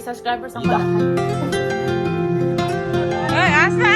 subscribers ang malaki. Ay, asa?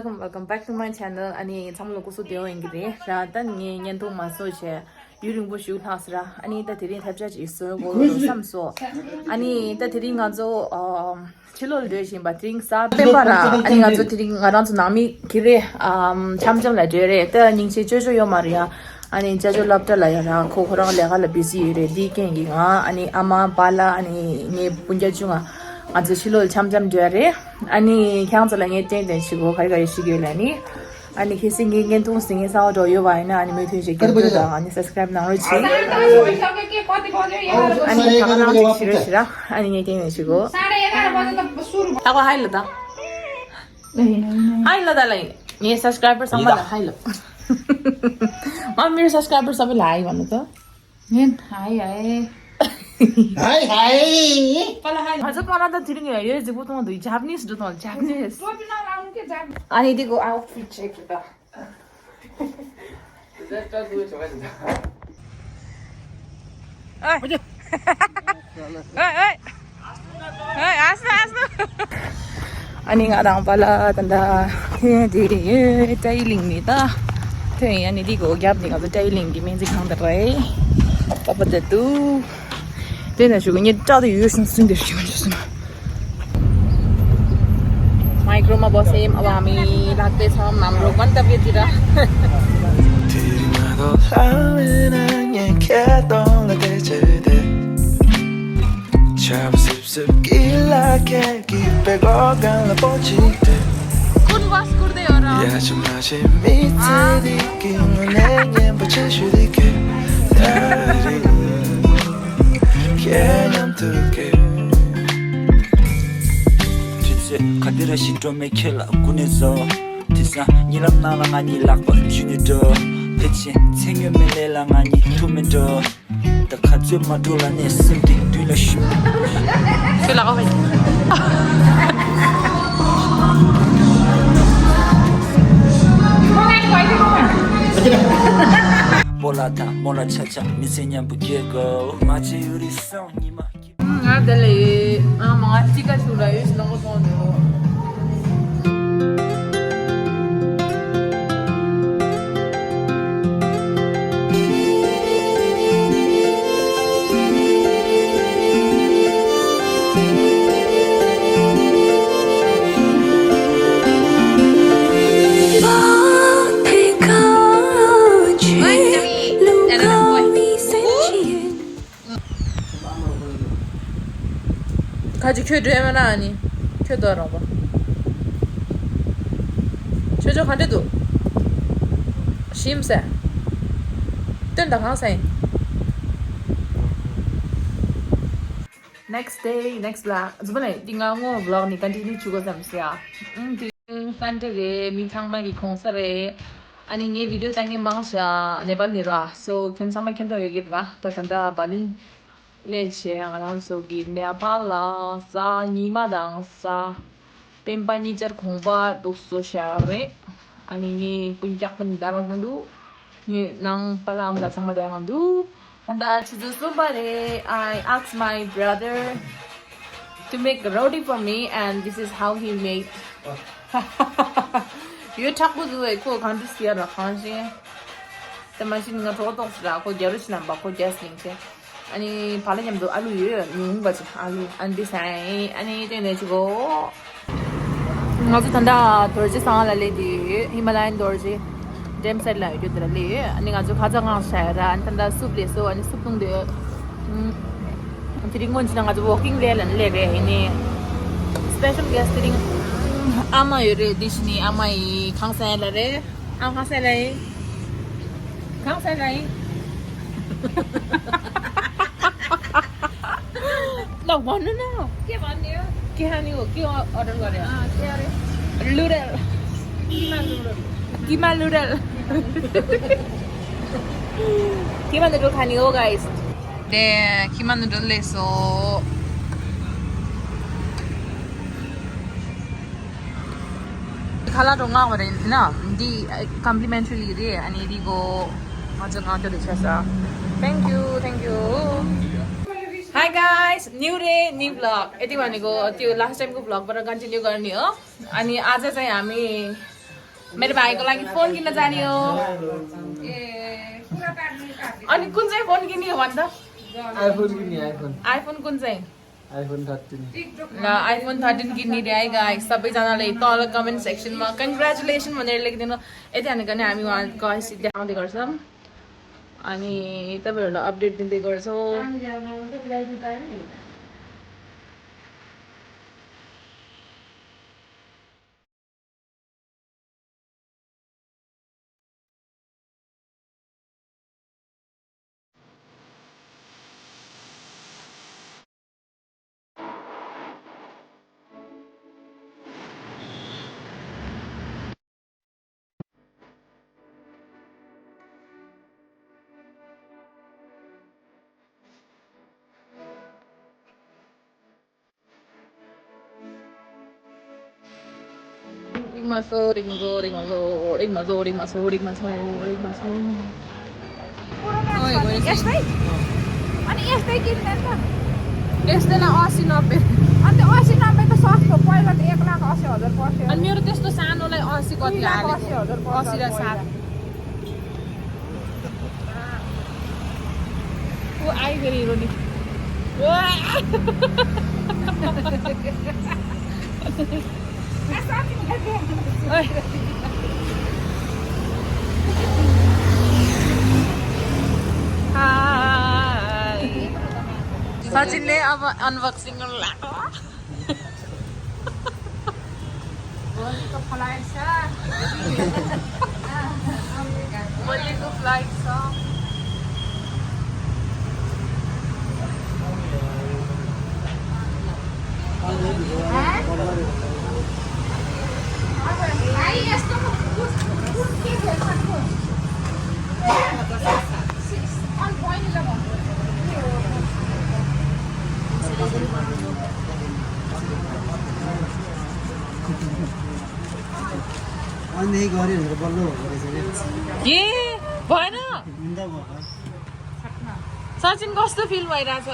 Welcome back to my channel. Ani samlo kusu deo ingre. Ra tan nge nyen to ma so che. Yuring bu shu thasra. Ani ta tirin thapcha chi so go samso. Ani ta tirin nga zo chilol de shin ba tring sa pe para. Ani nga zo tirin nga ran zo nami kire chamjam la de re. Ta ning che jo yo maria. Ani jajo lapta la ya ra ko khorang le ga la busy re di ken gi nga ani ama bala ani nge punja chunga 아주 실로 참잠 줘래 아니 향자랑에 땡땡 시고 가리가리 시길라니 아니 계승긴 동생에서 저 요바이나 아니면 되게 괜찮다 아니 subscribe 나오지 아니 가가랑 싫으시라 아니 땡땡 시고 하고 하일러다 하일러다 라인 니 subscriber 상마다 하일러 마미 subscriber सब लाइ भन्नु त 닌 하이 Hi, hi. हजुर मलाई त थिरिङ यो चाहिँ बोतमा दुई Japanese do त जापानिज अनि दिको आउटफिट चेक त अनि ngarang pala tanda di tailing ni ta thei ani digo gap ni ga tailing di men ji khang da rai papa da tu Then I should get the usual thing that she wants to Micro ma boss him awami latte sam namro kan ta bitira Tirinago sawen ang kedong la dejede Chab sip sip gila ke gipe gogan la pochite Kun was kurde ora Ya chamache mitedi kinene bacheshudike Dari Kenyan tuke Titse kadira shidome kela kunezo Tisa nilam nalangani lakwa junido Peche tengyo melelangani tumedo Da kadze madola ne simdi duila shu Sila ka Molata mola chacha misenya bugego Machi yuri song nima Dali mga chika chula yus lang ko tono 가지 켜도 해면 아니 켜도 하라고 저저 간데도 심세 뜬다 강사인 next day next vlog 저번에 네가 뭐 vlog 니 continue 주고 잠시야 산데게 민창마기 콘서트에 아니 이 비디오 장님 방사 네발리라 so 괜찮아 캔도 여기 봐 더간다 발린 leche ang so gi nepala sa nimadang sa pempani jar khongba dosso share ani ni punjak pendarang ndu ni nang palam da sang madang ndu and that is somebody I asked my brother to make roti for me and this is how he made you talk with the ko kan dis ya ra khan se tamasin nga to to sa ko jerush nam ba ko jasning se 아니 발레냠도 알루유 누군 거지 알루 안 비싸이 아니 되네 지고 아주 단다 도르지 상알레디 히말라얀 도르지 잼셀 라이드 들레 아니 아주 가장아 샤라 안 단다 수플레소 아니 수풍데 드링 건 지나 가지고 워킹 레는 레베 이니 스페셜 게스트 드링 아마 요레 디시니 아마 이 강사라레 아 강사라이 강사라이 त भन्नु न के भन्ने हो के खाने हो के अर्डर गरे के अरे लुडल किमा लुडल किमा 누들 खाने हो गाइस 네 किमा 누들 लेसो खाला दङा गरे न दि कम्प्लिमेन्टरी रे अनि दिगो हजुर गाउँदो रहेछ thank you high guys new day new vlog यति भनेको त्यो लास्ट टाइमको भ्लगबाट कन्टिन्यू गर्ने हो अनि आज चाहिँ हामी मेरो भाइको लागि फोन किन्न जाने हो अनि कुन चाहिँ फोन किन्ने हो भन्छ आइफोन कुन चाहिँ आइफोन 13 ल आइफोन 13 किन्ने रे है गाइस सबैजनाले तल कमेन्ट सेक्सनमा कङ्ग्रेचुलेसन भनेर लेखिदिनु यति भनेको नि हामी उहाँको हैसियत देखाउँदै गर्छौँ अनि तपाईँहरूलाई अपडेट दिँदै गर्छौँ यस्तै अनि यस्तै किन्दैन त यस्तैलाई 80-90 अनि 80-90 त सस्तो पहिला त 1,80,000 पर्थ्यो अनि मेरो त्यस्तो सानोलाई 80 कति हाल्यो 80,000 80 र 7 ऊ आइ फेरि हिरो नि सचिनले अब अनबक्सिङ गर्नु लाग्यो भोलिको फ्लाइट छ अनि गरे भनेर बल्ल भएको रहेछ ए भएन हिँड्दा भयो सचिन कस्तो फिल भइरहेछ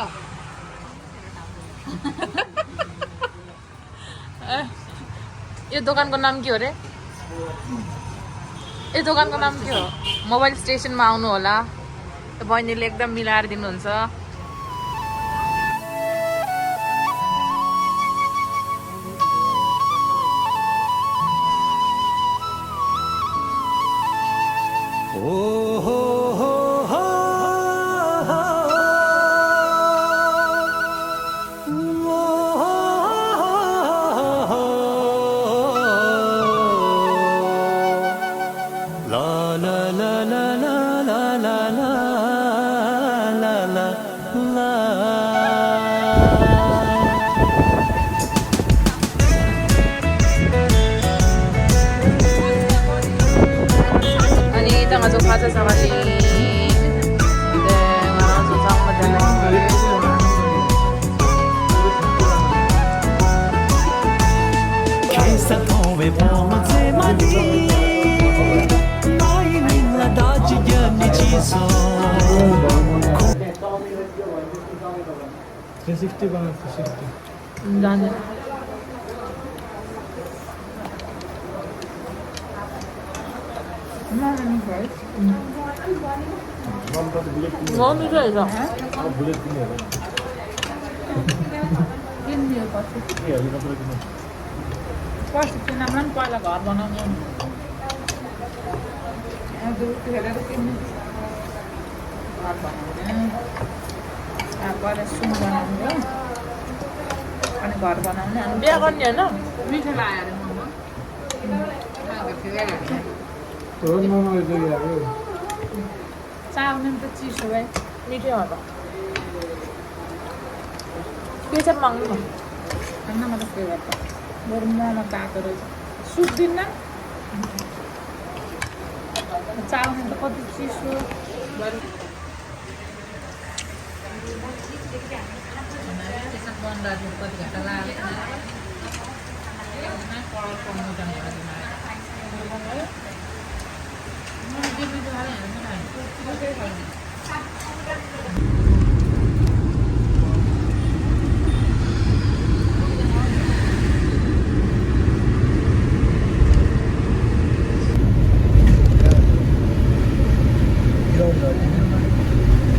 यो दोकानको नाम के हो रे यो दोकानको नाम के हो मोबाइल स्टेसनमा आउनु होला बहिनीले एकदम मिलाएर दिनुहुन्छ जाने बहुत मिठो रहेछ पछि किन्नमा पनि पहिला घर बनाउने सुन बनाउने अनि घर बनाउने अनि बिहा गर्ने होइन मिठो लाग्यो अरे चाउमिन त चिसो भाइ मिठै होला पेचा मांगू ना अन्ना मला फेवरेट बरं तातो रहेछ सुप दिन्न चाउमिन त कति चिसो कति घन्टा लाग्यो